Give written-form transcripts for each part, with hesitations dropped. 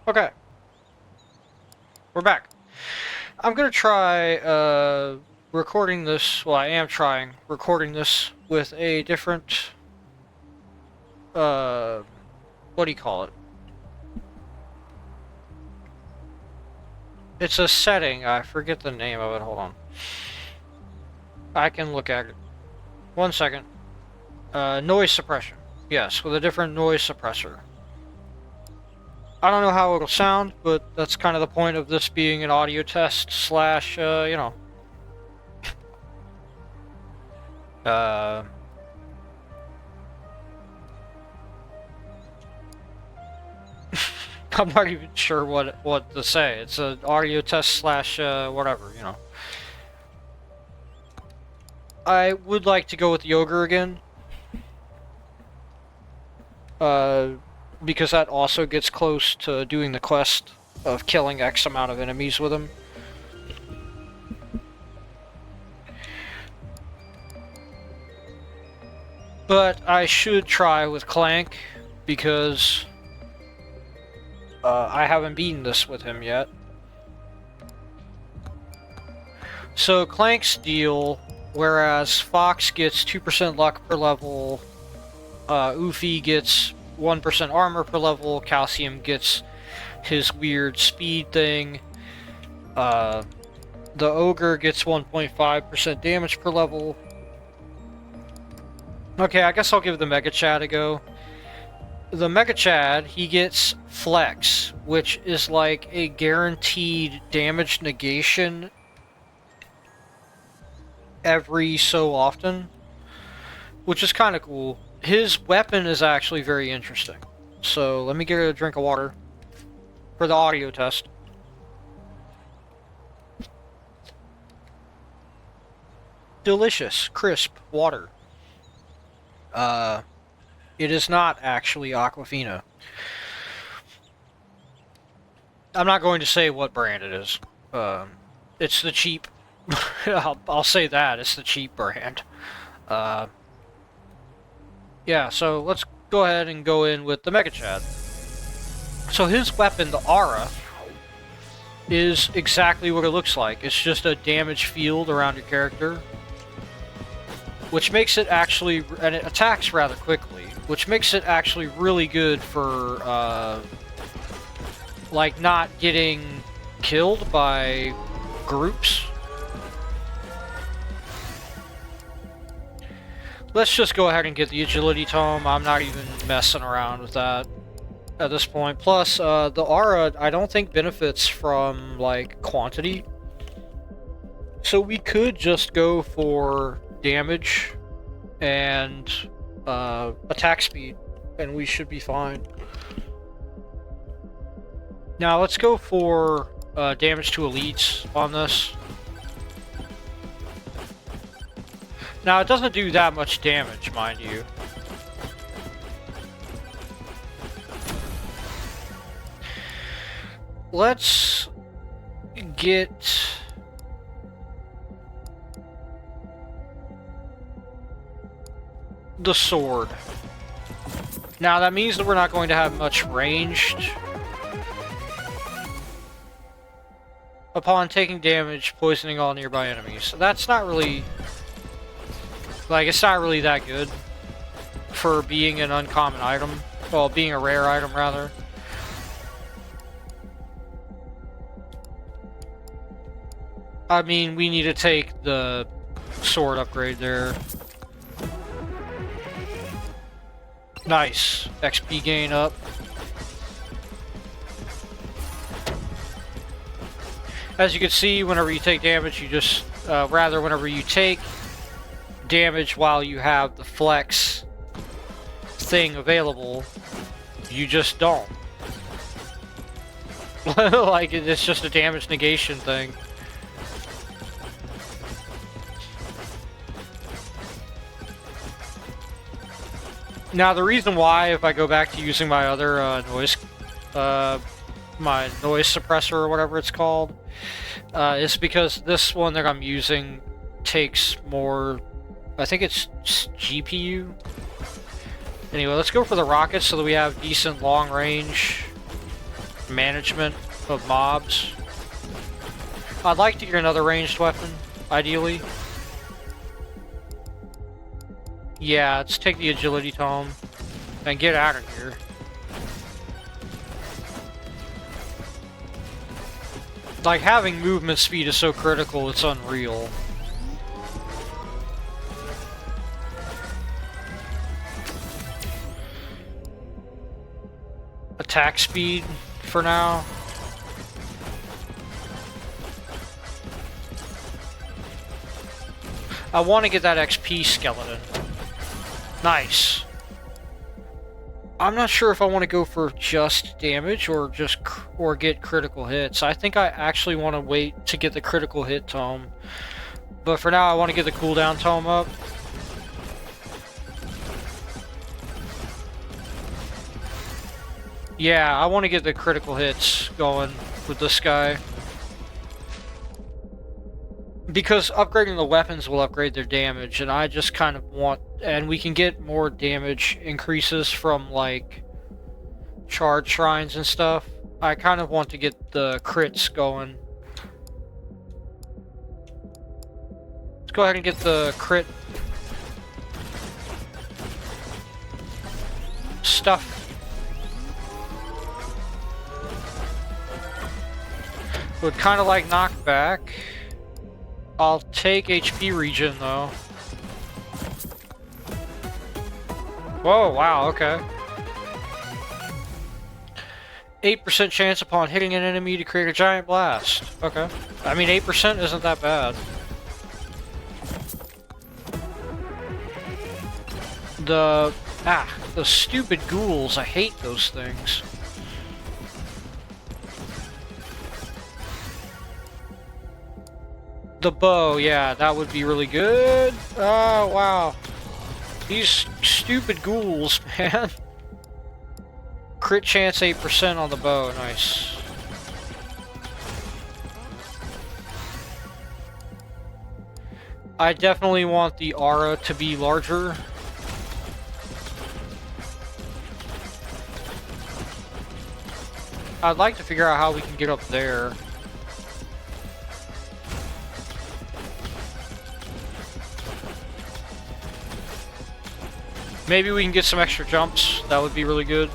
Okay. We're back. I'm gonna try recording this. Well, I am trying recording this with a different what do you call it? It's a setting. I forget the name of it. Hold on. I can look at it. 1 second. Noise suppression. Yes, with a different noise suppressor. I don't know how it'll sound, but that's kind of the point of this being an audio test slash, you know. I'm not even sure what to say. It's an audio test slash, whatever, you know. I would like to go with the ogre again. Because that also gets close to doing the quest of killing X amount of enemies with him. But I should try with Clank, because I haven't beaten this with him yet. So Clank's deal, whereas Fox gets 2% luck per level, Oofy gets 1% armor per level, Calcium gets his weird speed thing, the Ogre gets 1.5% damage per level. Okay, I guess I'll give the Megachad a go. The Megachad, he gets Flex, which is like a guaranteed damage negation every so often, which is kind of cool. His weapon is actually very interesting. So let me get a drink of water for the audio test. Delicious, crisp water. It is not actually Aquafina. I'm not going to say what brand it is. It's the cheap. I'll say that, it's the cheap brand. Yeah, so let's go ahead and go in with the Megachad. So his weapon, the Aura, is exactly what it looks like. It's just a damage field around your character, which makes it actually, and it attacks rather quickly, which makes it actually really good for, like, not getting killed by groups. Let's just go ahead and get the agility tome. I'm not even messing around with that at this point. Plus, the aura, I don't think benefits from, like, quantity. So we could just go for damage and attack speed, and we should be fine. Now, let's go for damage to elites on this. Now, it doesn't do that much damage, mind you. Let's get the sword. Now, that means that we're not going to have much ranged. Upon taking damage, poisoning all nearby enemies. So that's not really... like, it's not really that good for being an uncommon item. Well, being a rare item, rather. I mean, we need to take the sword upgrade there. Nice. XP gain up. As you can see, whenever you take damage, you just... whenever you take damage while you have the flex thing available, you just don't. Like, it's just a damage negation thing. Now, the reason why, if I go back to using my other my noise suppressor or whatever it's called, is because this one that I'm using takes more... I think it's GPU. Anyway, let's go for the rockets so that we have decent long range. management of mobs. I'd like to get another ranged weapon, ideally. Yeah, let's take the agility tome and get out of here. Like, having movement speed is so critical, it's unreal. Attack speed for now. I want to get that XP skeleton. Nice. I'm not sure if I want to go for just damage or get critical hits. I think I actually want to wait to get the critical hit tome. But for now, I want to get the cooldown tome up. Yeah, I want to get the critical hits going with this guy. Because upgrading the weapons will upgrade their damage, and I just kind of want... And we can get more damage increases from, like, charge shrines and stuff. I kind of want to get the crits going. Let's go ahead and get the crit stuff. Would kind of like knockback. I'll take HP regen though. Whoa, wow, okay. 8% chance upon hitting an enemy to create a giant blast. Okay. I mean, 8% isn't that bad. The stupid ghouls, I hate those things. The bow, yeah, that would be really good. Oh, wow. These stupid ghouls, man. Crit chance 8% on the bow, nice. I definitely want the aura to be larger. I'd like to figure out how we can get up there. Maybe we can get some extra jumps. That would be really good.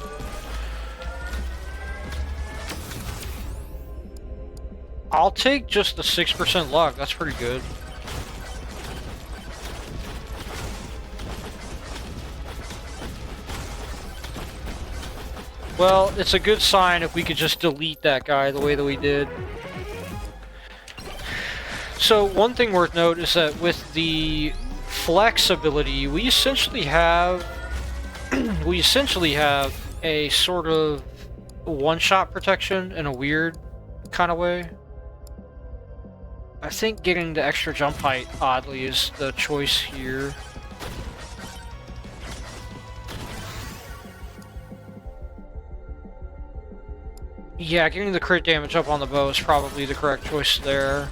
I'll take just the 6% luck. That's pretty good. Well, it's a good sign if we could just delete that guy the way that we did. So, one thing worth note is that with the flex ability, we essentially have a sort of one-shot protection in a weird kind of way. I think getting the extra jump height, oddly, is the choice here. Yeah, getting the crit damage up on the bow is probably the correct choice there.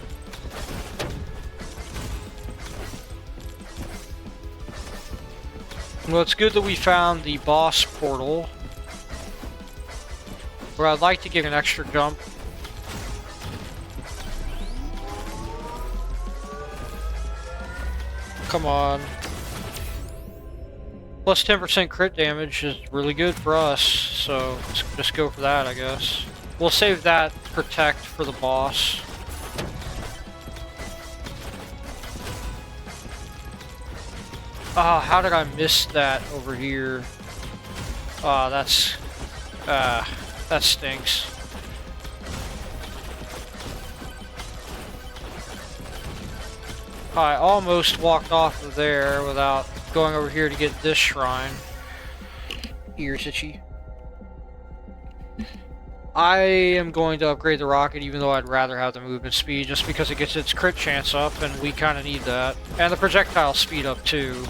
Well, it's good that we found the boss portal, where I'd like to get an extra jump. Come on. Plus 10% crit damage is really good for us, so let's just go for that, I guess. We'll save that protect for the boss. Ah, how did I miss that over here? Ah, that stinks. I almost walked off of there without going over here to get this shrine. Ears itchy. I am going to upgrade the rocket even though I'd rather have the movement speed just because it gets its crit chance up and we kind of need that. And the projectile speed up too.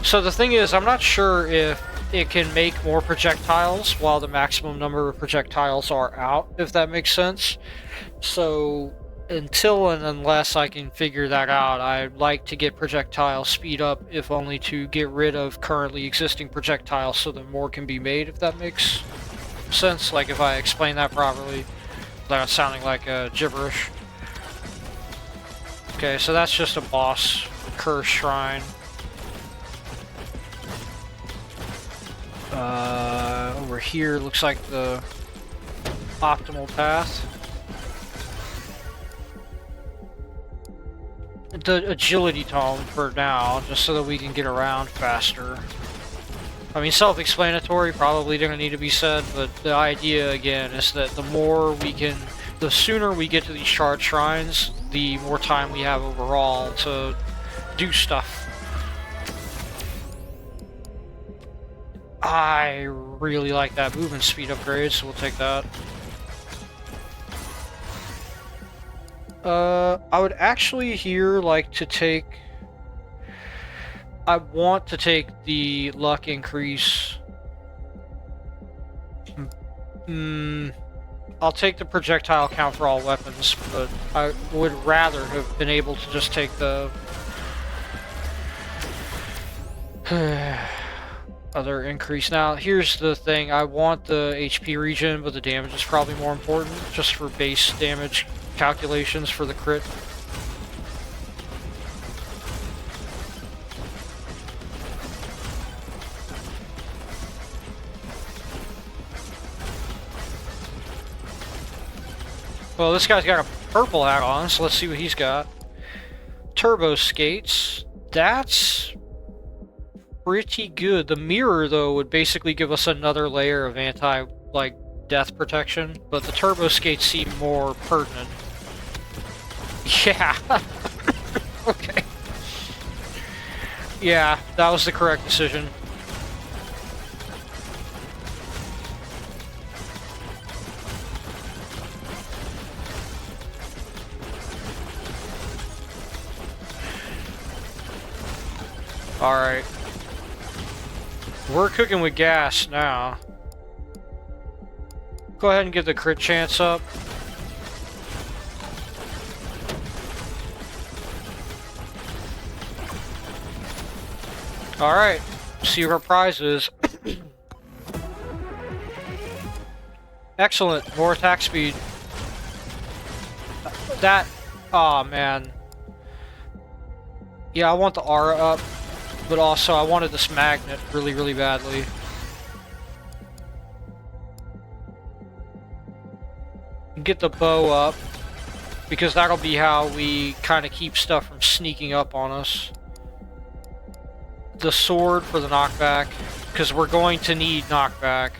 So the thing is, I'm not sure if it can make more projectiles while the maximum number of projectiles are out, if that makes sense. So until and unless I can figure that out, I'd like to get projectile speed up, if only to get rid of currently existing projectiles so that more can be made, if that makes sense. Like, if I explain that properly, without sounding like gibberish. Okay, so that's just a boss curse shrine. Over here looks like the optimal path. The agility tome for now, just so that we can get around faster. I mean, self-explanatory, probably didn't need to be said, but the idea, again, is that the sooner we get to these shard shrines, the more time we have overall to do stuff. I really like that movement speed upgrade, so we'll take that. I would actually here like to take... I want to take the luck increase. I'll take the projectile count for all weapons, but I would rather have been able to just take the... other increase. Now, here's the thing. I want the HP regen, but the damage is probably more important, just for base damage calculations for the crit. Well, this guy's got a purple hat on, so let's see what he's got. Turbo skates. That's pretty good. The mirror, though, would basically give us another layer of death protection, but the turbo skates seem more pertinent. Yeah. Okay. Yeah, that was the correct decision. Alright. We're cooking with gas now. Go ahead and get the crit chance up. Alright. See what our prize is. Excellent. More attack speed. That... Aw, man. Yeah, I want the aura up. But also, I wanted this magnet really, really badly. Get the bow up, because that'll be how we kind of keep stuff from sneaking up on us. The sword for the knockback, because we're going to need knockback.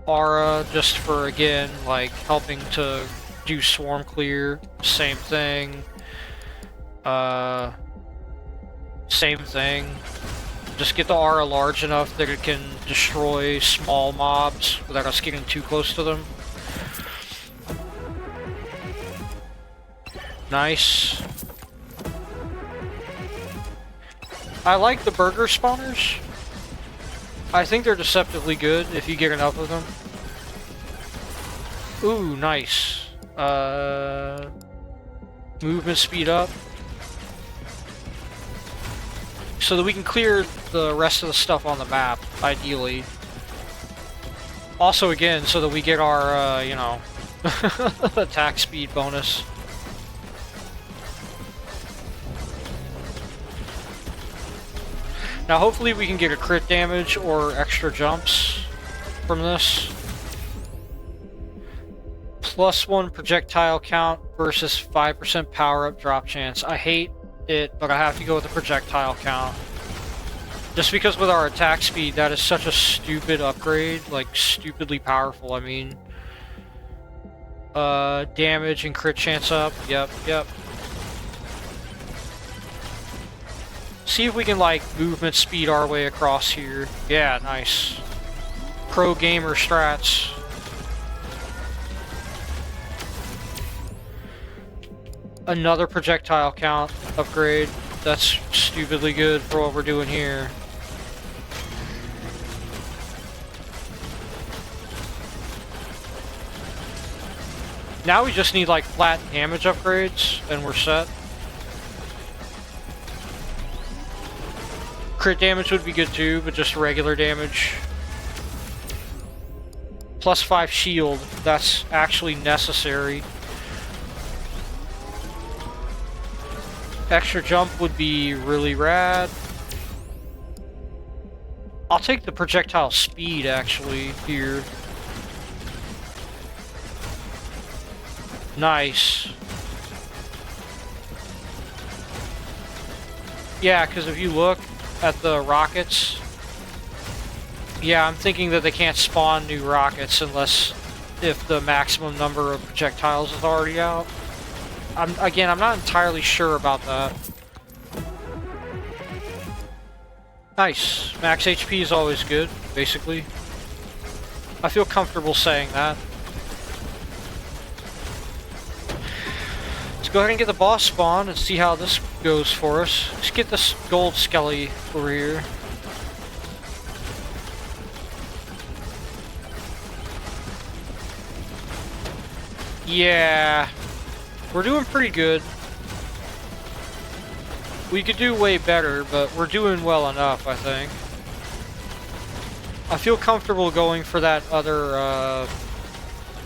Aura, just for, again, like, helping to do swarm clear. Same thing. Same thing. Just get the aura large enough that it can destroy small mobs without us getting too close to them. Nice. I like the burger spawners. I think they're deceptively good if you get enough of them. Ooh, nice. Movement speed up. So that we can clear the rest of the stuff on the map, ideally. Also, again, so that we get our, you know, attack speed bonus. Now, hopefully we can get a crit damage or extra jumps from this. +1 projectile count versus 5% power-up drop chance. I hate it, but I have to go with the projectile count. Just because with our attack speed, that is such a stupid upgrade. Like, stupidly powerful, I mean. Damage and crit chance up. Yep, yep. See if we can, like, movement speed our way across here. Yeah, nice. Pro gamer strats. Another projectile count upgrade. That's stupidly good for what we're doing here. Now we just need like flat damage upgrades and we're set. Crit damage would be good too, but just regular damage. +5 shield, that's actually necessary. Extra jump would be really rad. I'll take the projectile speed actually here. Nice. Yeah, because if you look at the rockets, yeah, I'm thinking that they can't spawn new rockets unless if the maximum number of projectiles is already out. I'm not entirely sure about that. Nice. Max HP is always good, basically. I feel comfortable saying that. Let's go ahead and get the boss spawn and see how this goes for us. Let's get this gold skelly over here. Yeah, we're doing pretty good. We could do way better, but we're doing well enough, I think. I feel comfortable going for that other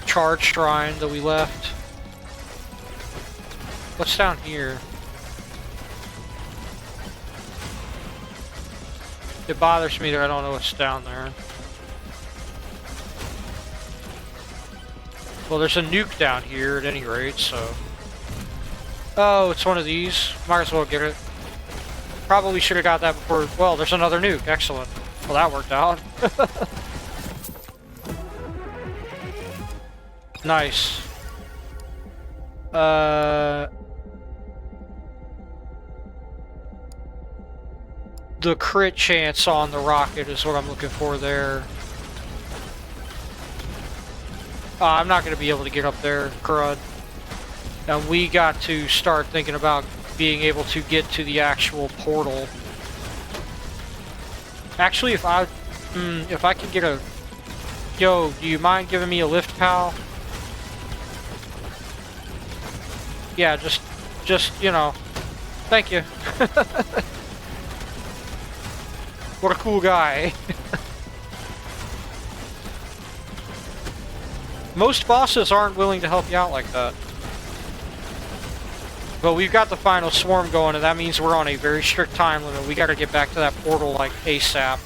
charge shrine that we left. What's down here? It bothers me that I don't know what's down there. Well, there's a nuke down here at any rate, so... Oh, it's one of these. Might as well get it. Probably should have got that before... Well, there's another nuke. Excellent. Well, that worked out. Nice. The crit chance on the rocket is what I'm looking for there. I'm not going to be able to get up there, crud. And we got to start thinking about being able to get to the actual portal. Actually, if I could get a... Yo, do you mind giving me a lift, pal? Yeah, just, you know, thank you. What a cool guy. Most bosses aren't willing to help you out like that. But we've got the final swarm going, and that means we're on a very strict time limit. We gotta get back to that portal, like, ASAP.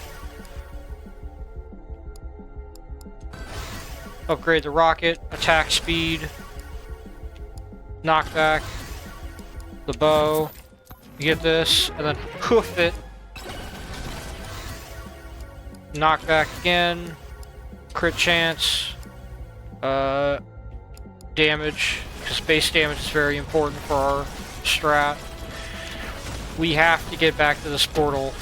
Upgrade the rocket, attack speed, knockback, the bow. You get this, and then hoof it. Knockback again, crit chance, damage, because base damage is very important for our strat. We have to get back to this portal.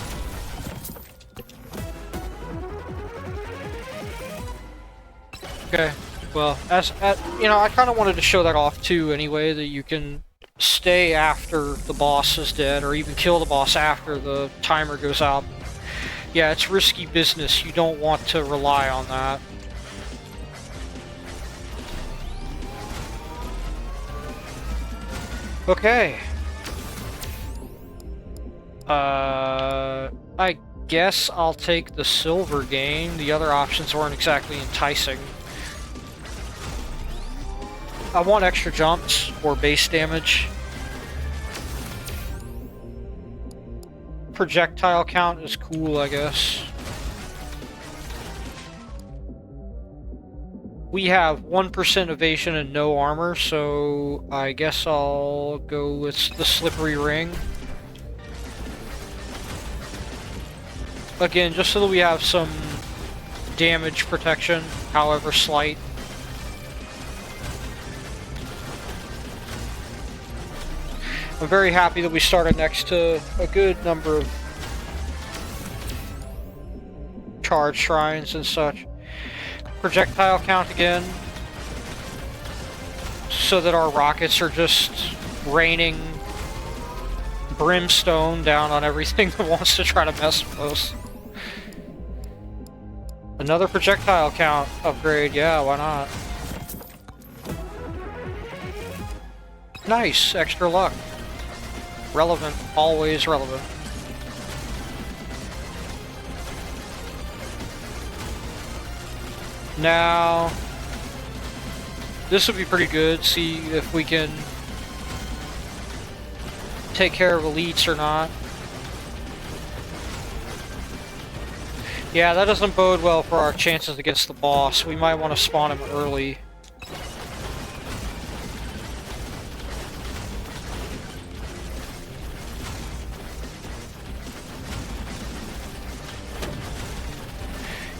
Okay, well, you know, I kind of wanted to show that off too anyway, that you can stay after the boss is dead, or even kill the boss after the timer goes out. Yeah, it's risky business. You don't want to rely on that. Okay. I guess I'll take the silver game. The other options weren't exactly enticing. I want extra jumps or base damage. Projectile count is cool, I guess. We have 1% evasion and no armor, so I guess I'll go with the slippery ring. Again, just so that we have some damage protection, however slight. I'm very happy that we started next to a good number of charge shrines and such. Projectile count again, so that our rockets are just raining brimstone down on everything that wants to try to mess with us. Another projectile count upgrade, yeah, why not? Nice, extra luck. Relevant, always relevant. Now, this would be pretty good. See if we can take care of elites or not. Yeah, that doesn't bode well for our chances against the boss. We might want to spawn him early.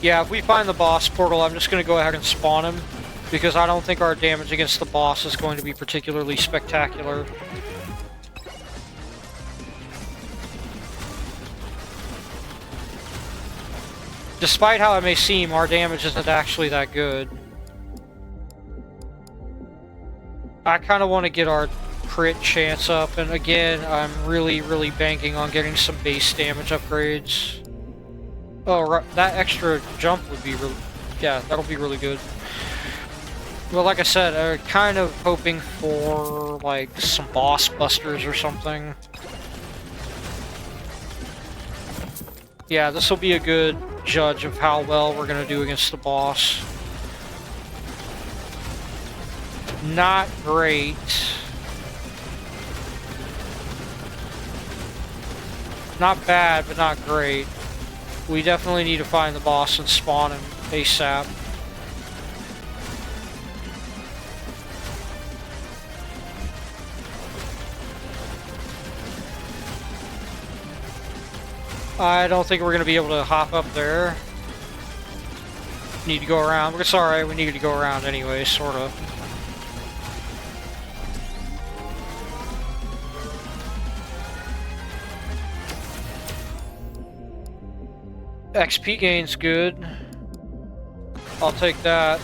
Yeah, if we find the boss portal, I'm just going to go ahead and spawn him, because I don't think our damage against the boss is going to be particularly spectacular. Despite how it may seem, our damage isn't actually that good. I kind of want to get our crit chance up, and again, I'm really banking on getting some base damage upgrades. Oh, that extra jump would be really... yeah, that'll be really good. Well, like I said, I'm kind of hoping for, like, some boss busters or something. Yeah, this will be a good judge of how well we're going to do against the boss. Not great. Not bad, but not great. We definitely need to find the boss and spawn him ASAP. I don't think we're going to be able to hop up there. Need to go around. It's alright, we need to go around anyway, sort of. XP gain's good. I'll take that.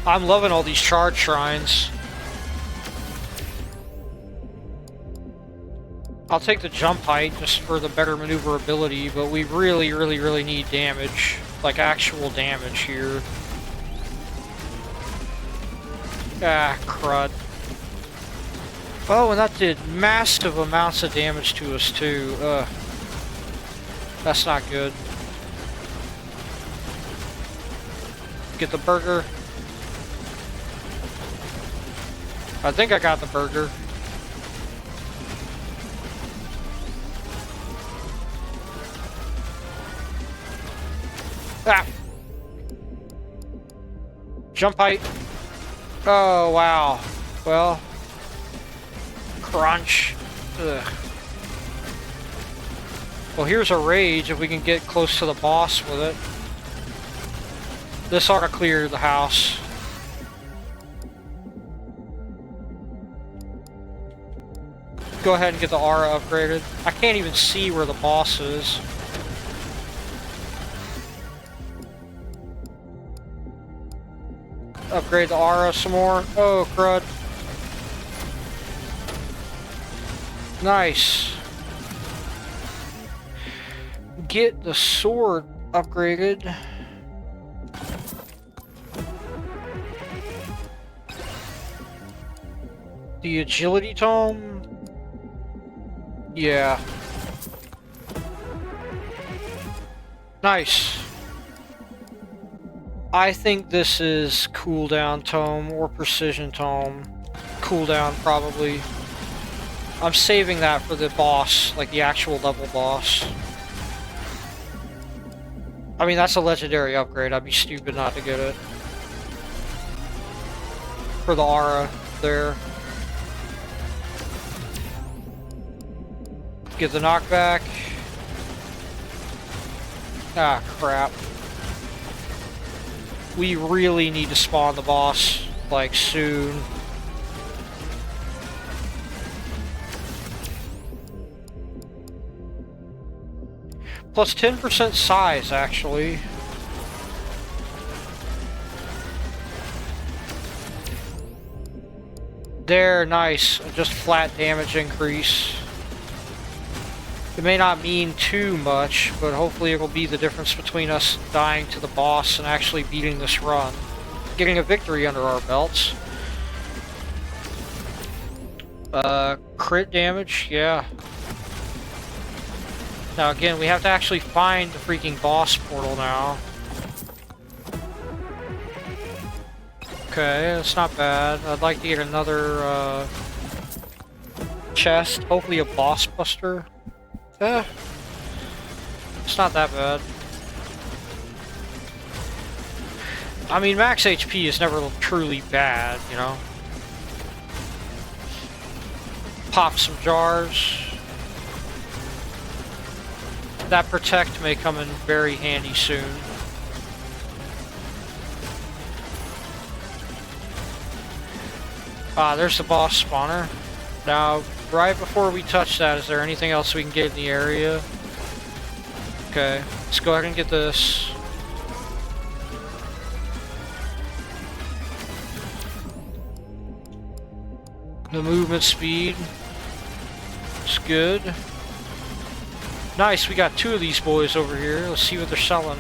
I'm loving all these charge shrines. I'll take the jump height just for the better maneuverability, but we really need damage. Like actual damage here. Ah, crud. Oh, and that did massive amounts of damage to us too. That's not good. Get the burger. I think I got the burger. Ah! Jump height. Oh, wow. Well... crunch. Ugh. Well, here's a rage if we can get close to the boss with it. This ought to clear the house. Go ahead and get the aura upgraded. I can't even see where the boss is. Upgrade the aura some more. Oh, crud. Nice. Get the sword upgraded. The agility tome? Yeah. Nice. I think this is cooldown tome or precision tome. Cooldown, probably. I'm saving that for the boss, like the actual level boss. I mean, that's a legendary upgrade. I'd be stupid not to get it. For the aura there. Get the knockback. Ah, crap. We really need to spawn the boss, like, soon. Plus 10% size, actually. There, nice. Just flat damage increase. It may not mean too much, but hopefully it will be the difference between us dying to the boss and actually beating this run. getting a victory under our belts. Crit damage, yeah. Now again, we have to actually find the freaking boss portal now. Okay, that's not bad. I'd like to get another, chest. Hopefully a boss buster. It's not that bad. I mean, max HP is never truly bad, you know? Pop some jars. That protect may come in very handy soon. Ah, there's the boss spawner. Now, right before we touch that, is there anything else we can get in the area? Okay, let's go ahead and get this. The movement speed is good. Nice, we got 2 of these boys over here. Let's see what they're selling.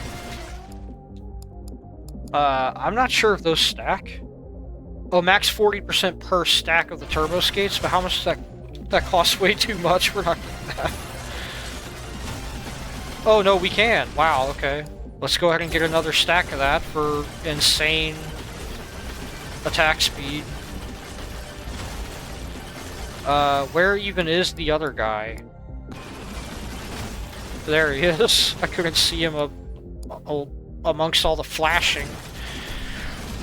I'm not sure if those stack. Oh, max 40% per stack of the turbo skates, but how much does that... That costs way too much. We're not getting that. Oh, no, we can. Wow, okay. Let's go ahead and get another stack of that for insane attack speed. Where even is the other guy? There he is. I couldn't see him amongst all the flashing.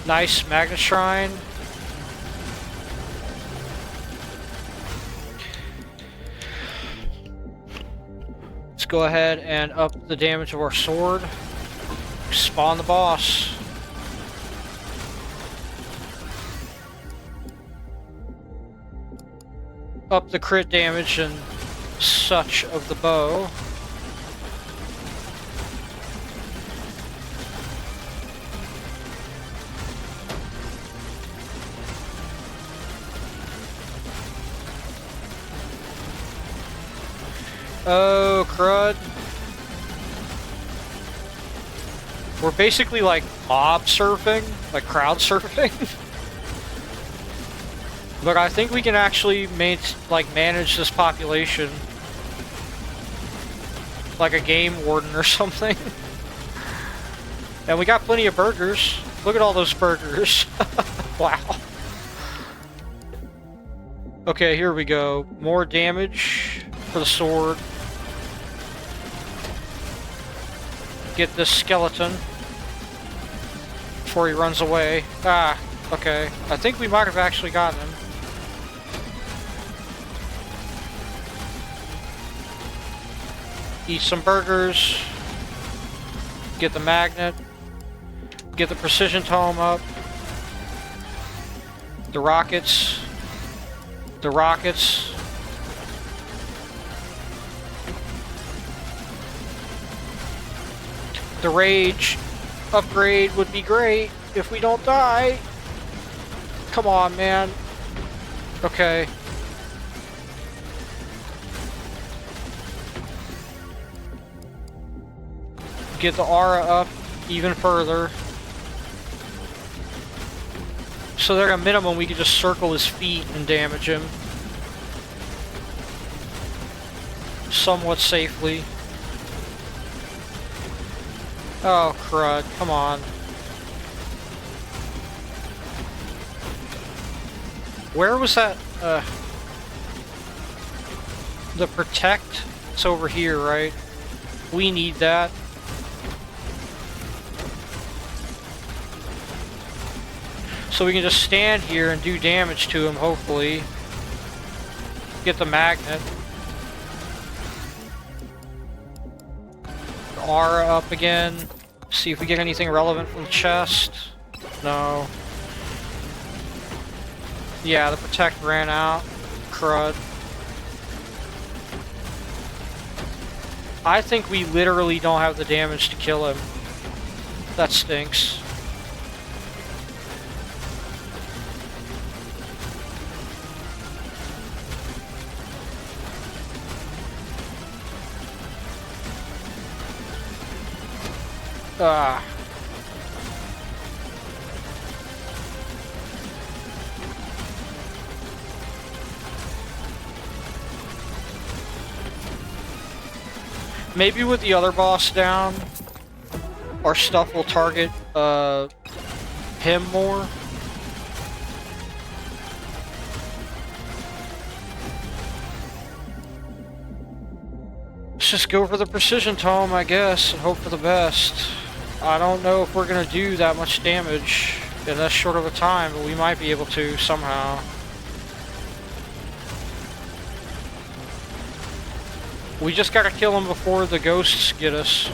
Nice, Magnet Shrine. Let's go ahead and up the damage of our sword. Spawn the boss. Up the crit damage and such of the bow. Oh, crud. We're basically like mob surfing, like crowd surfing. But I think we can actually manage this population like a game warden or something. And we got plenty of burgers. Look at all those burgers. Wow. Okay, here we go. More damage for the sword. Get this skeleton before he runs away. Ah, okay. I think we might have actually gotten him. Eat some burgers. Get the magnet. Get the precision tome up. The rockets. The rockets. The rage upgrade would be great if we don't die. Come on, man. Okay. Get the aura up even further. So that at a minimum we can just circle his feet and damage him. Somewhat safely. Oh, crud. Come on. Where was that, the protect? It's over here, right? We need that. So we can just stand here and do damage to him, hopefully. Get the magnet. Aura up again. See if we get anything relevant from the chest. No. Yeah, the protect ran out. Crud. I think we literally don't have the damage to kill him. That stinks. Ah. Maybe with the other boss down, our stuff will target him more. Let's just go for the precision tome, I guess, and hope for the best. I don't know if we're gonna do that much damage in that short of a time, but we might be able to somehow. We just gotta kill him before the ghosts get us.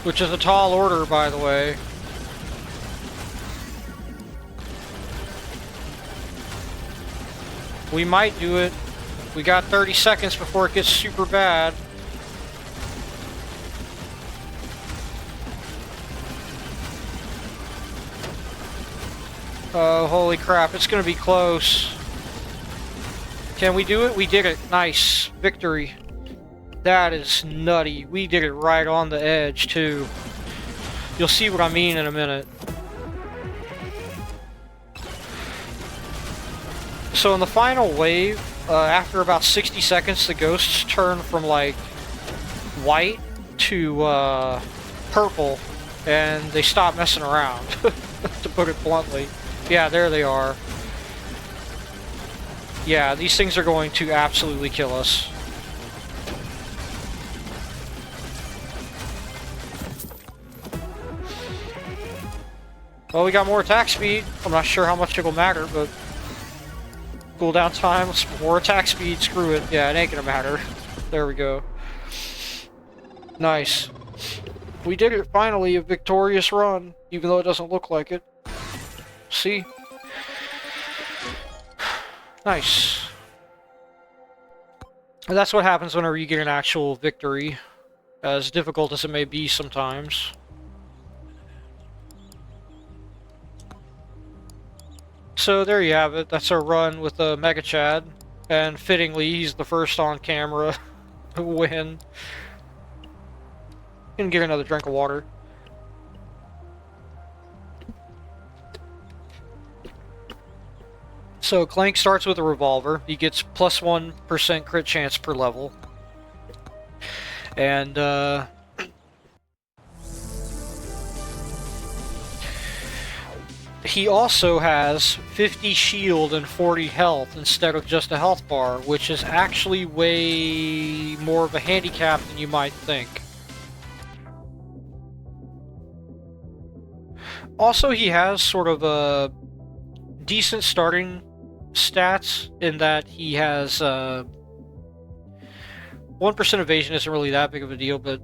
Which is a tall order, by the way. We might do it. We got 30 seconds before it gets super bad. Oh, holy crap, it's gonna be close. Can we do it? We did it. Nice. Victory. That is nutty. We did it right on the edge, too. You'll see what I mean in a minute. So in the final wave, after about 60 seconds, the ghosts turn from, like, white to, purple, and they stop messing around, to put it bluntly. Yeah, there they are. Yeah, these things are going to absolutely kill us. Well, we got more attack speed. I'm not sure how much it will matter, but... cooldown time, more attack speed, screw it. Yeah, it ain't gonna matter. There we go. Nice. We did it, finally, a victorious run, even though it doesn't look like it. See? Nice. And that's what happens whenever you get an actual victory, as difficult as it may be sometimes. So there you have it. That's our run with Megachad, and fittingly, he's the first on camera win. Gonna get another drink of water. So Clank starts with a revolver. He gets plus 1% crit chance per level. And he also has 50 shield and 40 health instead of just a health bar, which is actually way more of a handicap than you might think. Also, he has sort of a decent starting stats in that he has 1% evasion isn't really that big of a deal, but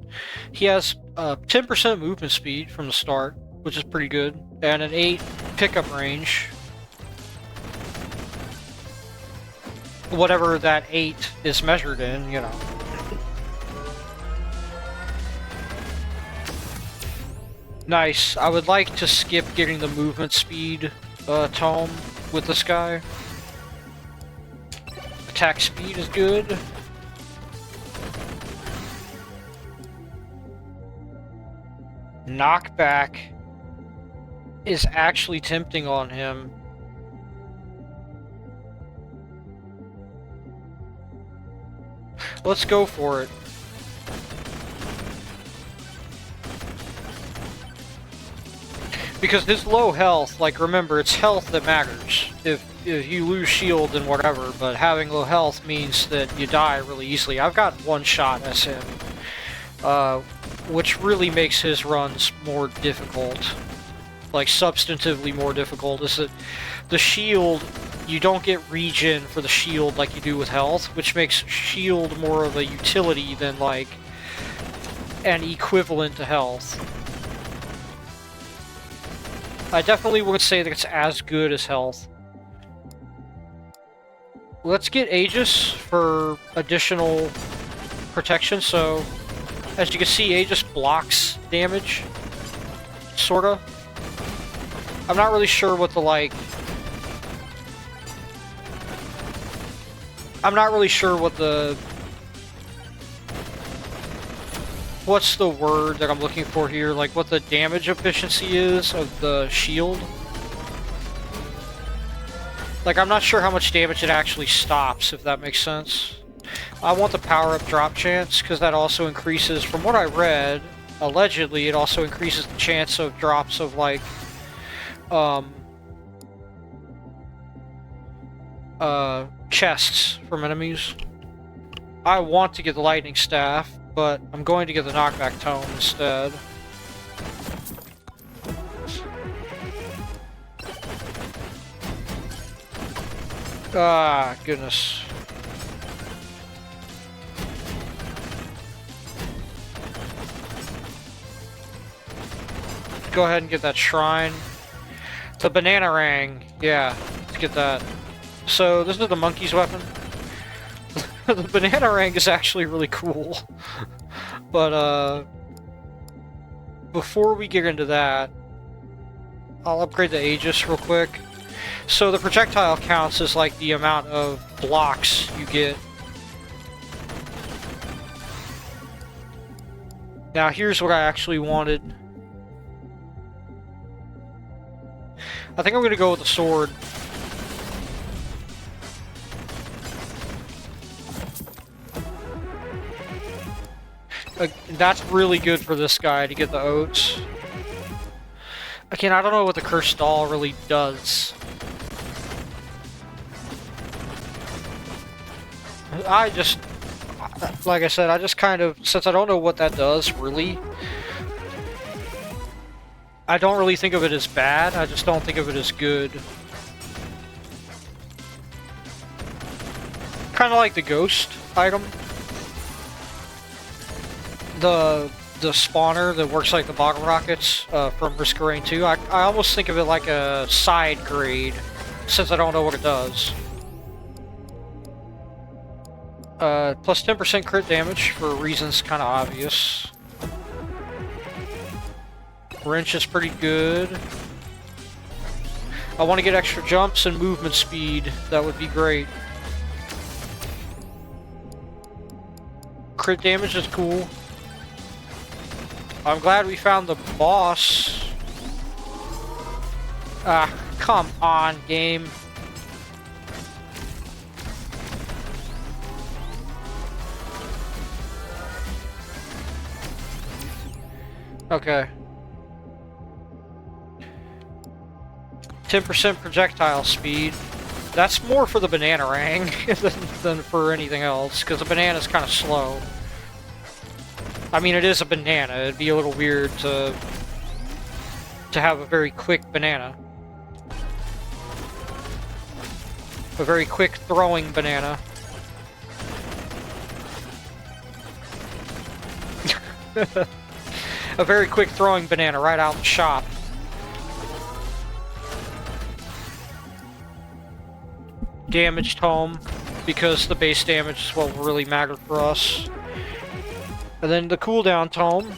he has 10% movement speed from the start, which is pretty good, and an 8 pickup range. Whatever that 8 is measured in, you know. Nice. I would like to skip getting the movement speed tome with this guy. Attack speed is good. Knockback is actually tempting on him. Let's go for it. Because his low health, like, remember, it's health that matters. If you lose shield and whatever, but having low health means that you die really easily. I've got one shot as him, which really makes his runs more difficult. Like, substantively more difficult, is that the shield, you don't get regen for the shield like you do with health, which makes shield more of a utility than, like, an equivalent to health. I definitely would say that it's as good as health. Let's get Aegis for additional protection. So, as you can see, Aegis blocks damage. Sorta. I'm not really sure what the, like... I'm not really sure what the... What's the word that I'm looking for here? Like, what the damage efficiency is of the shield? Like, I'm not sure how much damage it actually stops, if that makes sense. I want the power-up drop chance, because that also increases, from what I read, allegedly, it also increases the chance of drops of, like, chests from enemies. I want to get the lightning staff, but I'm going to get the knockback tome instead. Ah, goodness. Go ahead and get that shrine. The Bananarama, yeah, let's get that. So, this is the monkey's weapon. The Bananarama is actually really cool. But, before we get into that, I'll upgrade the Aegis real quick. So the projectile counts as like the amount of blocks you get. Now here's what I actually wanted. I think I'm gonna go with the sword. That's really good for this guy to get the oats. Again, I don't know what the cursed doll really does. I just, like I said, I just kind of, since I don't know what that does, really, I don't really think of it as bad, I just don't think of it as good. Kind of like the ghost item. The spawner that works like the bottle rockets from Risk of Rain 2, I almost think of it like a side grade, since I don't know what it does. Plus 10% crit damage for reasons kind of obvious. Wrench is pretty good. I want to get extra jumps and movement speed. That would be great. Crit damage is cool. I'm glad we found the boss. Ah, come on, game. Okay. 10% projectile speed. That's more for the Bananarama than for anything else, because the banana's kind of slow. I mean, it is a banana. It'd be a little weird to have a very quick banana. A very quick throwing banana. A very quick throwing banana right out the shop. Damaged home, because the base damage is what really mattered for us. And then the cooldown tome,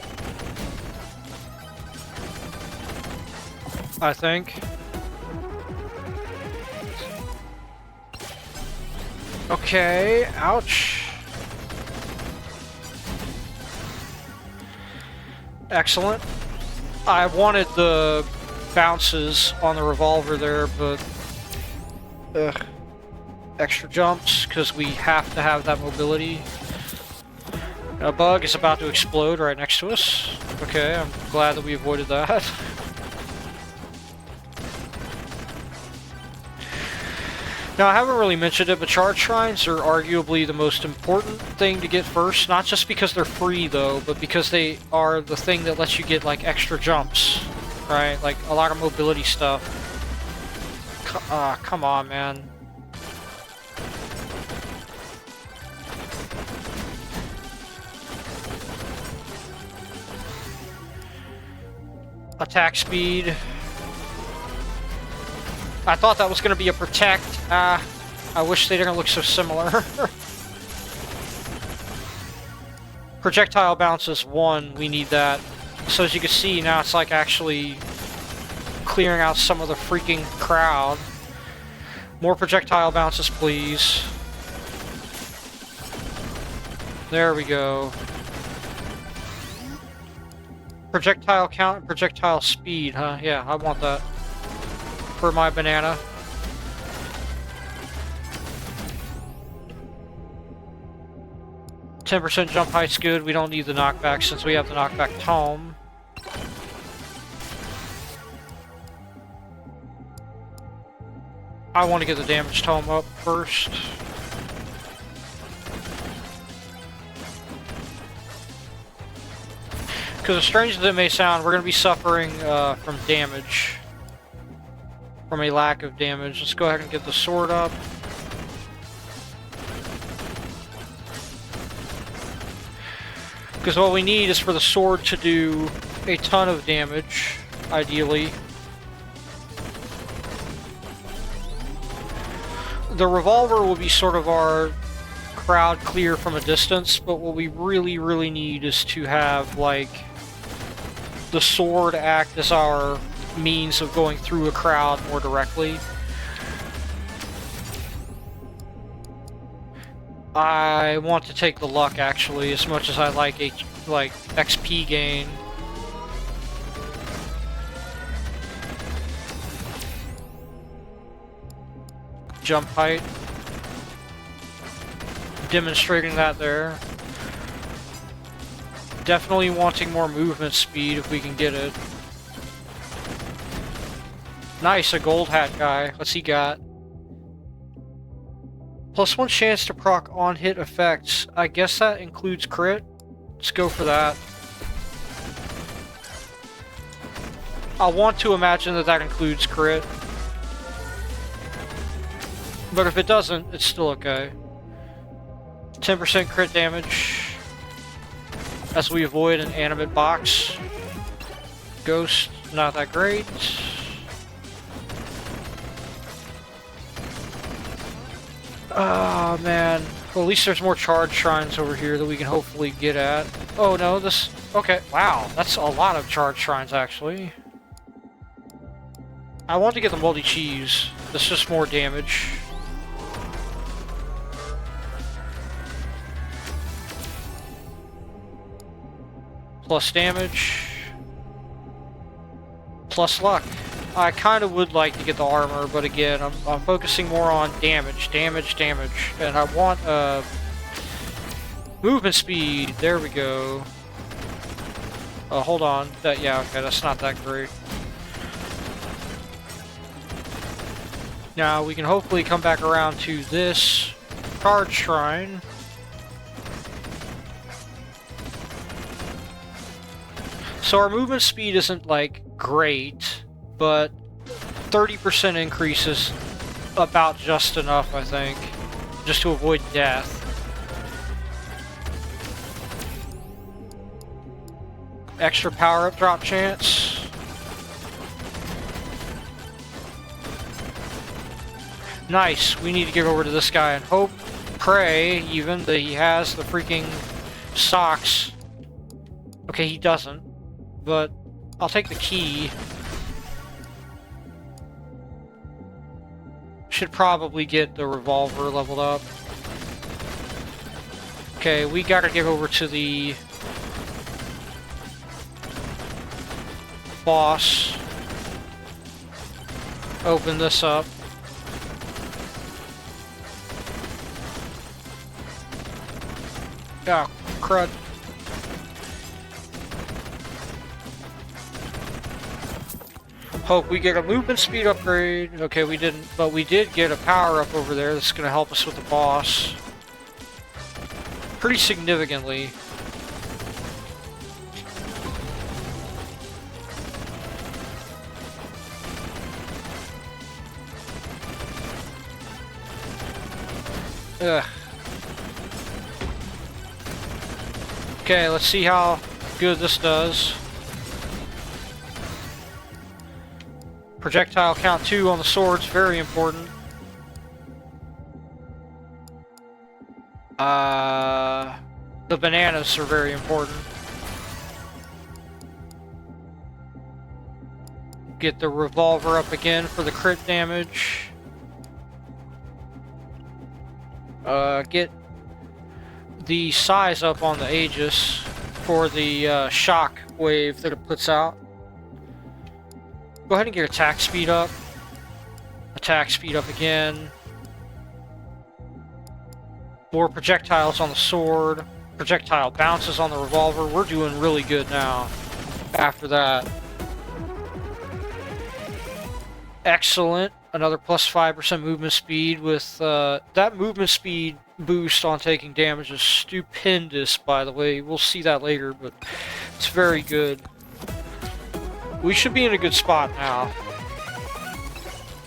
I think. Okay, ouch. Excellent. I wanted the bounces on the revolver there, but ugh. Extra jumps, because we have to have that mobility. A bug is about to explode right next to us. Okay, I'm glad that we avoided that. Now, I haven't really mentioned it, but charge shrines are arguably the most important thing to get first. Not just because they're free, though, but because they are the thing that lets you get, like, extra jumps. Right? Like, a lot of mobility stuff. Come on, man. Attack speed. I thought that was going to be a protect. I wish they didn't look so similar. Projectile bounce is 1. We need that. So as you can see, now it's like actually clearing out some of the freaking crowd. More projectile bounces, please. There we go. Projectile count and projectile speed, huh? Yeah, I want that. For my banana. 10% jump height's good. We don't need the knockback since we have the knockback tome. I want to get the damage tome up first. Because as strange as it may sound, we're going to be suffering from damage. From a lack of damage. Let's go ahead and get the sword up. Because what we need is for the sword to do a ton of damage, ideally. The revolver will be sort of our crowd clear from a distance, but what we really need is to have, like, the sword act as our means of going through a crowd more directly. I want to take the luck, actually, as much as I like XP gain. Jump height. Demonstrating that there. Definitely wanting more movement speed if we can get it. Nice, a gold hat guy. What's he got? +1 chance to proc on-hit effects. I guess that includes crit. Let's go for that. I want to imagine that that includes crit. But if it doesn't, it's still okay. 10% crit damage. As we avoid an animate box. Ghost, not that great. Oh man, well, at least there's more charge shrines over here that we can hopefully get at. Oh no, this... okay, wow, that's a lot of charge shrines actually. I want to get the multi-cheese. That's just more damage. Plus damage. Plus luck. I kind of would like to get the armor, but again, I'm focusing more on damage, and I want movement speed. There we go. Hold on. Yeah, okay, that's not that great. Now we can hopefully come back around to this charge shrine. So our movement speed isn't like great, but 30% increase is about just enough, I think, just to avoid death. Extra power-up drop chance. Nice, we need to get over to this guy and hope, pray even, that he has the freaking socks. Okay, he doesn't, but I'll take the key. Should probably get the revolver leveled up. Okay, we gotta get over to the boss. Open this up. Oh, crud. Hope we get a movement speed upgrade. Okay, we didn't, but we did get a power up over there that's going to help us with the boss. Pretty significantly. Ugh. Okay, let's see how good this does. Projectile count 2 on the sword's very important. The bananas are very important. Get the revolver up again for the crit damage. Get the size up on the Aegis for the shock wave that it puts out. Go ahead and get attack speed up. Attack speed up again. More projectiles on the sword. projectile bounces on the revolver. We're doing really good now after that. Excellent. Another plus 5% movement speed with that movement speed boost on taking damage is stupendous, by the way. We'll see that later, but it's very good. We should be in a good spot now.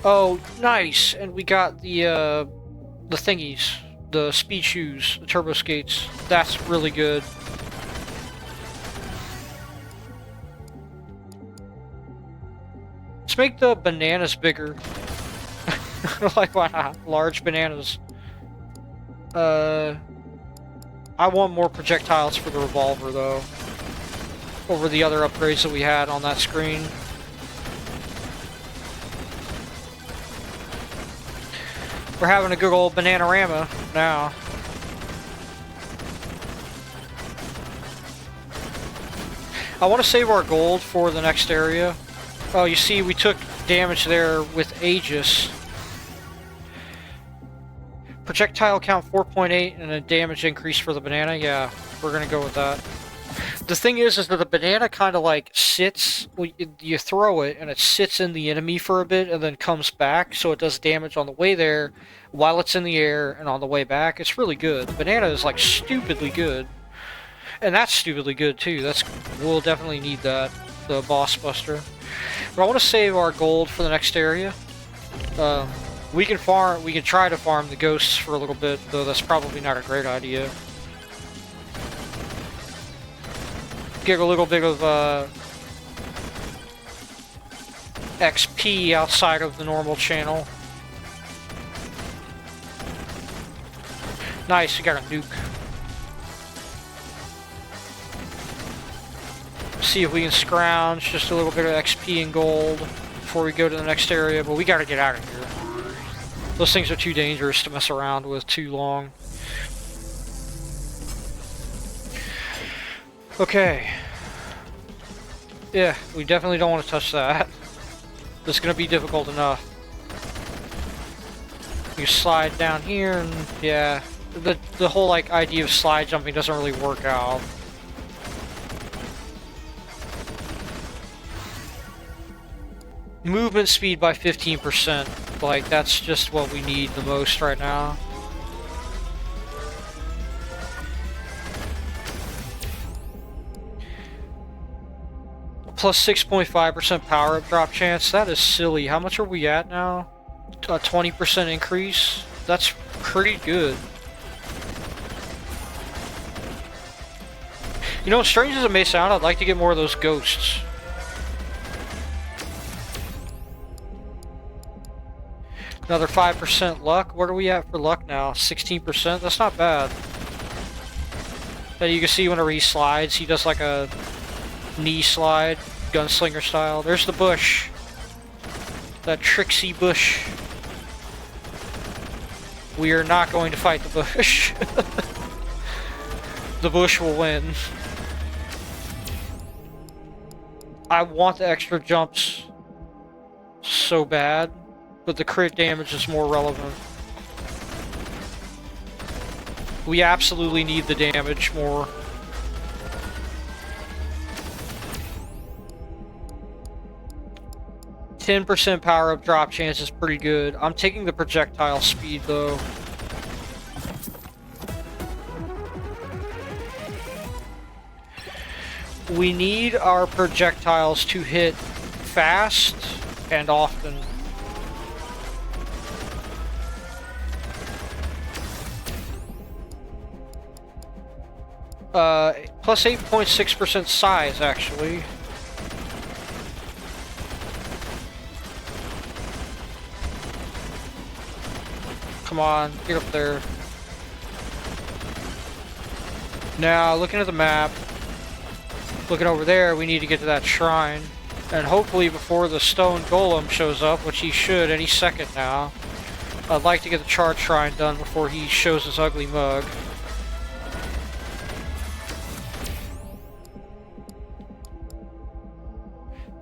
Oh, nice! And we got the thingies. The speed shoes, the turbo skates. That's really good. Let's make the bananas bigger. Like, why not? Large bananas. I want more projectiles for the revolver, though. Over the other upgrades that we had on that screen. We're having a good old Bananarama now. I want to save our gold for the next area. Oh, you see, we took damage there with Aegis. Projectile count 4.8 and a damage increase for the banana. Yeah, we're gonna go with that. The thing is that the banana kind of like sits, you throw it and it sits in the enemy for a bit and then comes back, so it does damage on the way there while it's in the air and on the way back. It's really good. The banana is like stupidly good. And that's stupidly good too. We'll definitely need that, the boss buster. But I want to save our gold for the next area. We can try to farm the ghosts for a little bit, though that's probably not a great idea. Get a little bit of XP outside of the normal channel. Nice, we got a nuke. See if we can scrounge just a little bit of XP and gold before we go to the next area, but we gotta get out of here. Those things are too dangerous to mess around with too long. Okay. Yeah, we definitely don't want to touch that. This is gonna be difficult enough. You slide down here and yeah, the whole like idea of slide jumping doesn't really work out. Movement speed by 15%. Like, that's just what we need the most right now. Plus 6.5% power-up drop chance. That is silly. How much are we at now? A 20% increase? That's pretty good. You know, as strange as it may sound, I'd like to get more of those ghosts. Another 5% luck. What are we at for luck now? 16%? That's not bad. And you can see whenever he slides, he does like a knee slide, gunslinger style. There's the bush. That tricksy bush. We are not going to fight the bush. The bush will win. I want the extra jumps so bad. But the crit damage is more relevant. We absolutely need the damage more. %10 power-up drop chance is pretty good. I'm taking the projectile speed though. We need our projectiles to hit fast and often. Plus 8.6% size, actually. Come on, get up there. Now, looking at the map, looking over there, we need to get to that shrine. And hopefully before the stone golem shows up, which he should any second now, I'd like to get the charge shrine done before he shows his ugly mug.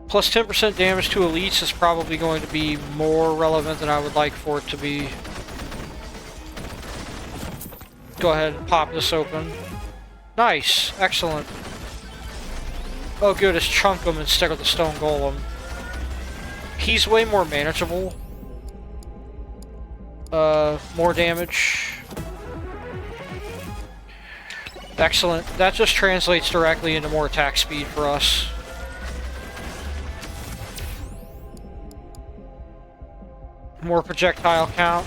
Plus 10% damage to elites is probably going to be more relevant than I would like for it to be. Go ahead and pop this open. Nice. Excellent. Oh good, it's chunk him instead of the stone golem. He's way more manageable. More damage. Excellent. That just translates directly into more attack speed for us. More projectile count.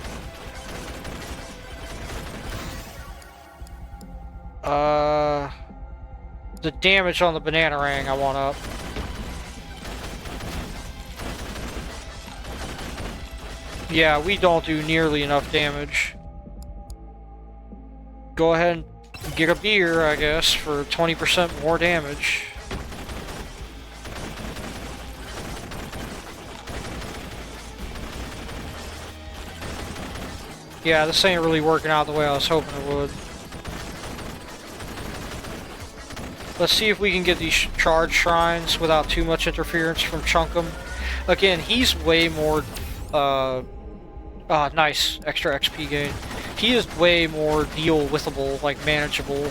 The damage on the Bananarama I want up. Yeah, we don't do nearly enough damage. Go ahead and get a beer, I guess, for 20% more damage. Yeah, this ain't really working out the way I was hoping it would. Let's see if we can get these charge shrines without too much interference from Chunkum. Again, he's way more, nice. Extra XP gain. He is way more deal-withable, like, manageable.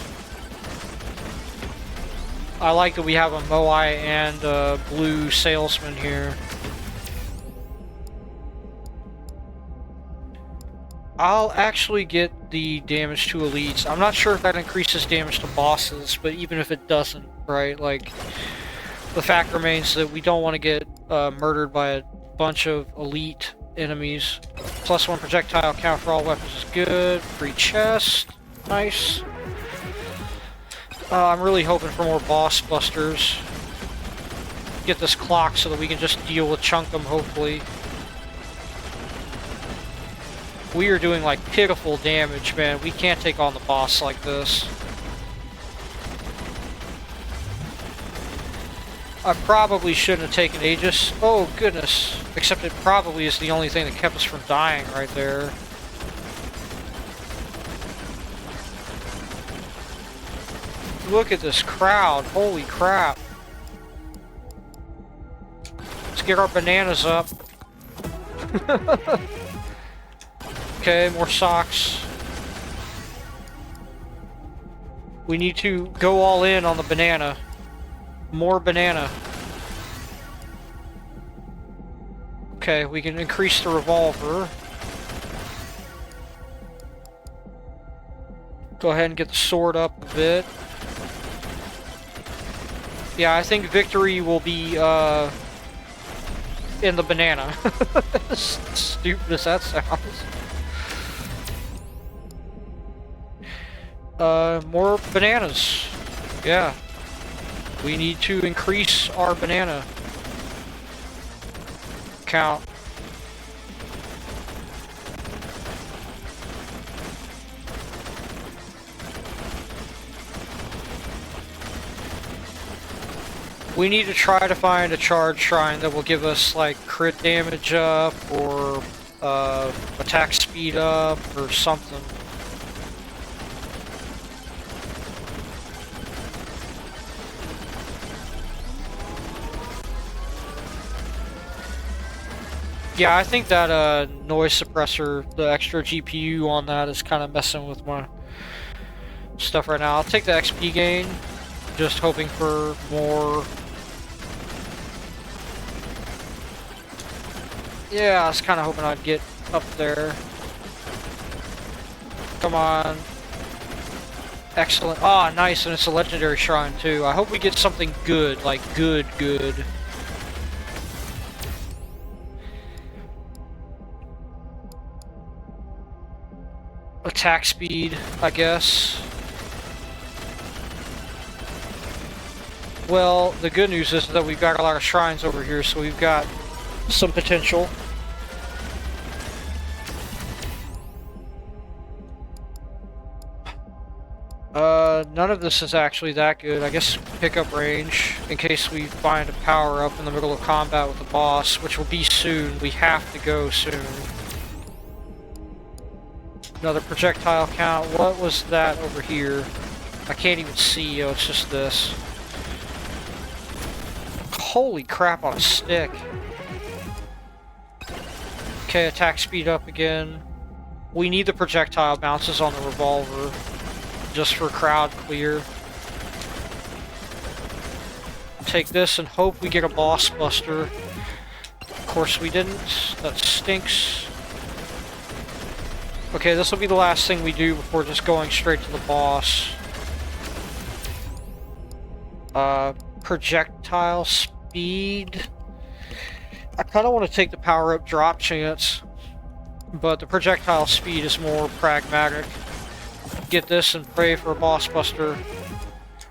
I like that we have a Moai and a blue salesman here. I'll actually get the damage to elites. I'm not sure if that increases damage to bosses, but even if it doesn't, right? Like, the fact remains that we don't want to get murdered by a bunch of elite enemies. +1 projectile count for all weapons is good. Free chest. Nice. I'm really hoping for more boss busters. Get this clock so that we can just deal with Chunkum, hopefully. We are doing, like, pitiful damage, man. We can't take on the boss like this. I probably shouldn't have taken Aegis. Oh, goodness. Except it probably is the only thing that kept us from dying right there. Look at this crowd. Holy crap. Let's get our bananas up. Okay, more socks. We need to go all in on the banana. More banana. Okay, we can increase the revolver. Go ahead and get the sword up a bit. Yeah, I think victory will be, in the banana. Stupid as that sounds. More bananas. Yeah. We need to increase our banana count. We need to try to find a charge shrine that will give us, like, crit damage up, or, attack speed up, or something. Yeah, I think that, noise suppressor, the extra GPU on that is kind of messing with my stuff right now. I'll take the XP gain, just hoping for more. Yeah, I was kind of hoping I'd get up there. Come on. Excellent. Ah, oh, nice, and it's a legendary shrine too. I hope we get something good, like good. Attack speed, I guess. Well, the good news is that we've got a lot of shrines over here, so we've got some potential. None of this is actually that good. I guess pickup range, in case we find a power-up in the middle of combat with the boss, which will be soon. We have to go soon. Another projectile count. What was that over here? I can't even see. Oh, it's just this. Holy crap on a stick. Okay, attack speed up again. We need the projectile bounces on the revolver, just for crowd clear. take this and hope we get a boss buster. Of course we didn't. That stinks. Okay, this will be the last thing we do before just going straight to the boss. Projectile speed. I kind of want to take the power-up drop chance, but the projectile speed is more pragmatic. Get this and pray for a boss buster.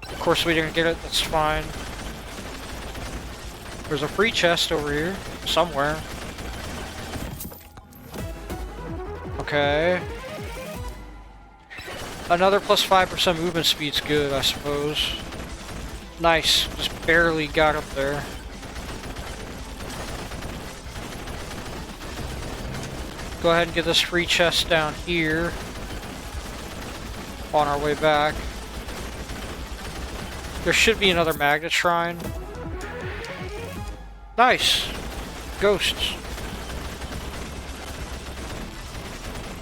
Of course we didn't get it, that's fine. There's a free chest over here, somewhere. Okay. Another plus 5% movement speed's good, I suppose. Nice, just barely got up there. Go ahead and get this free chest down here. On our way back. There should be another magnet shrine. Nice! Ghosts.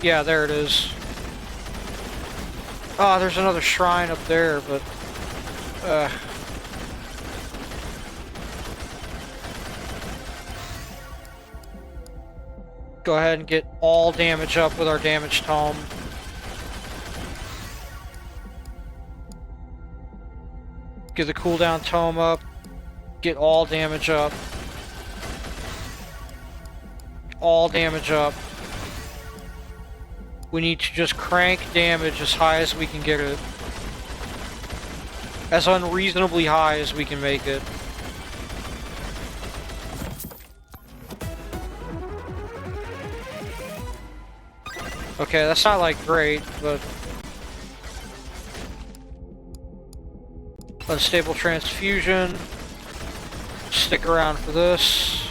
Yeah, there it is. Oh, there's another shrine up there, but... Go ahead and get all damage up with our damage tome. Get the cooldown tome up. Get all damage up. All damage up. We need to just crank damage as high as we can get it. As unreasonably high as we can make it. Okay, that's not like great, but... Unstable transfusion. Stick around for this.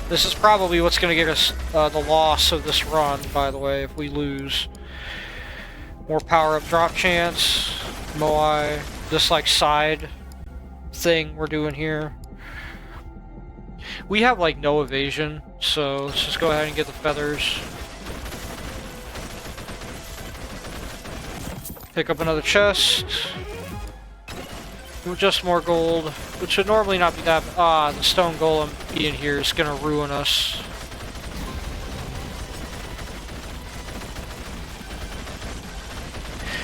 This is probably what's going to get us the loss of this run, by the way, if we lose. More power-up drop chance. Moai. This, like, side thing we're doing here. We have, like, no evasion, so let's just go ahead and get the feathers. Pick up another chest. Just more gold, which should normally not be that... Ah, the stone golem being here is gonna ruin us.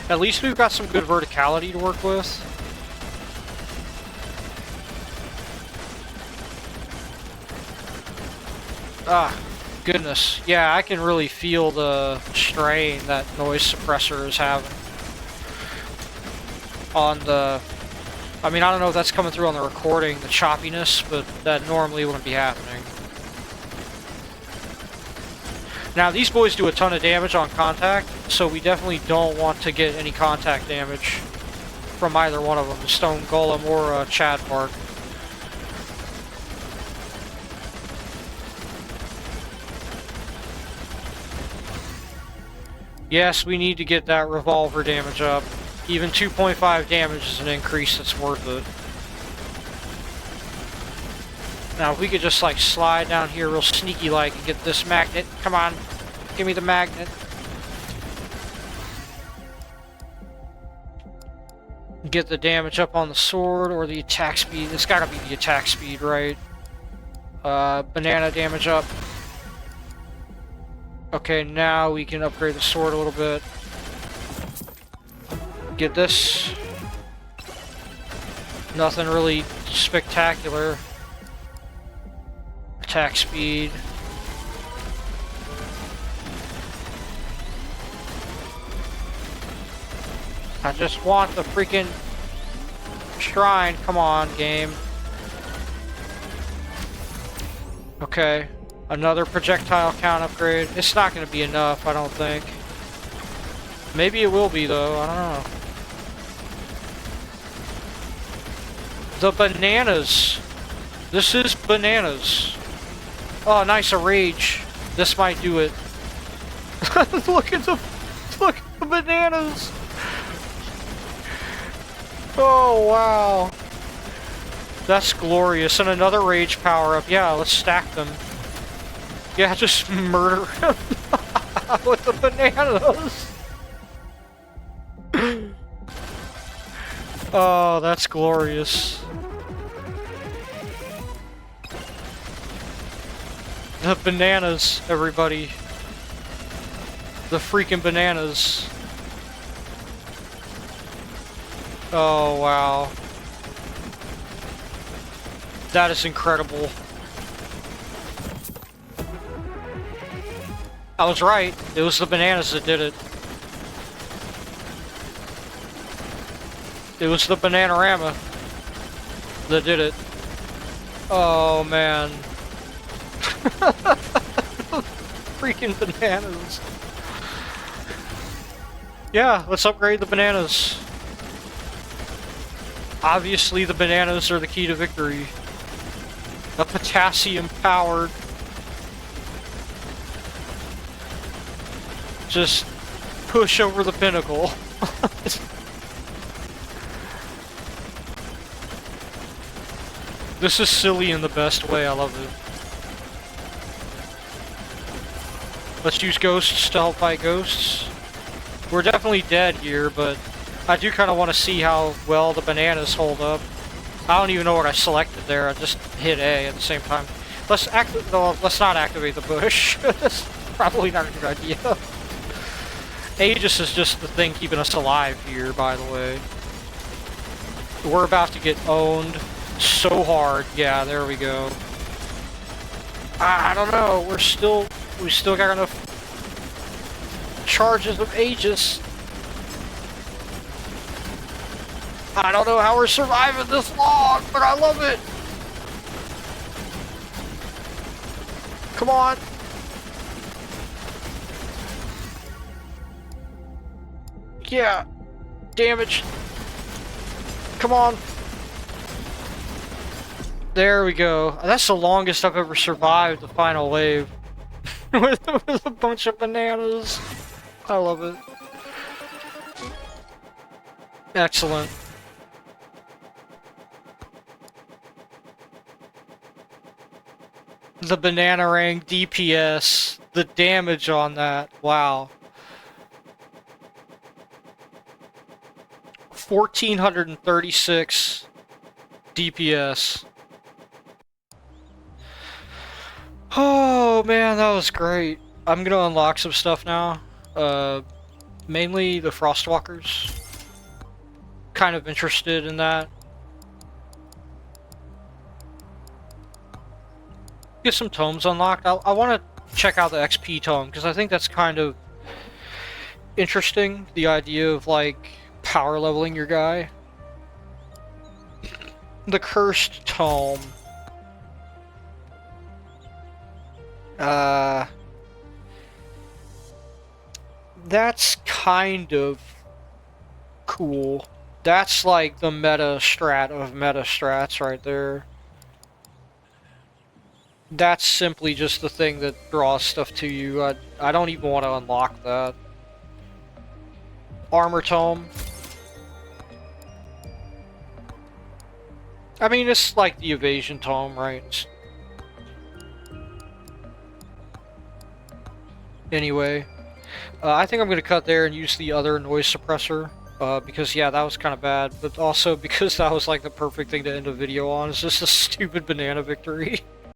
At least we've got some good verticality to work with. Ah, goodness. Yeah, I can really feel the strain that noise suppressor is having. On the... I mean, I don't know if that's coming through on the recording, the choppiness, but that normally wouldn't be happening. Now, these boys do a ton of damage on contact, so we definitely don't want to get any contact damage from either one of them, the Stone Golem or Chad Bark. Yes, we need to get that revolver damage up. Even 2.5 damage is an increase that's worth it. Now, if we could just, like, slide down here real sneaky-like and get this magnet. Come on. Give me the magnet. Get the damage up on the sword or the attack speed. It's gotta be the attack speed, right? Banana damage up. Okay, now we can upgrade the sword a little bit. Get this. Nothing really spectacular. Attack speed. I just want the freaking shrine. Come on, game. Okay. Another projectile count upgrade. It's not going to be enough, I don't think. Maybe it will be, though. I don't know. The bananas. This is bananas. Oh, nice, a rage. This might do it. Look at the bananas. Oh, wow. That's glorious. And another rage power-up. Yeah, let's stack them. Yeah, just murder him with the bananas. Oh, that's glorious. The bananas, everybody. The freaking bananas. Oh, wow. That is incredible. I was right. It was the bananas that did it. It was the Bananarama that did it. Oh, man. Freaking bananas. Yeah, let's upgrade the bananas. Obviously, the bananas are the key to victory. A potassium powered. Just push over the pinnacle. This is silly in the best way, I love it. Let's use ghosts to help fight ghosts. We're definitely dead here, but I do kind of want to see how well the bananas hold up. I don't even know what I selected there, I just hit A at the same time. Let's not activate the bush. That's probably not a good idea. Aegis is just the thing keeping us alive here, by the way. We're about to get owned so hard. Yeah, there we go. I don't know, we still got enough charges of Aegis. I don't know how we're surviving this long, but I love it. Come on. Yeah. Damage. Come on. There we go. That's the longest I've ever survived the final wave. with a bunch of bananas. I love it. Excellent. The Bananarama DPS. The damage on that. Wow. 1436 DPS. Oh man, that was great. I'm gonna unlock some stuff now. Mainly the Frostwalkers. Kind of interested in that. Get some tomes unlocked. I want to check out the XP tome because I think that's kind of interesting. The idea of like power leveling your guy. The Cursed Tome. That's kind of cool. That's like the meta strat of meta strats right there. That's simply just the thing that draws stuff to you. I don't even want to unlock that. Armor Tome. I mean, it's like the Evasion Tome, right? Anyway, I think I'm going to cut there and use the other noise suppressor. Because, yeah, that was kind of bad. But also because that was like the perfect thing to end a video on. It's just a stupid banana victory.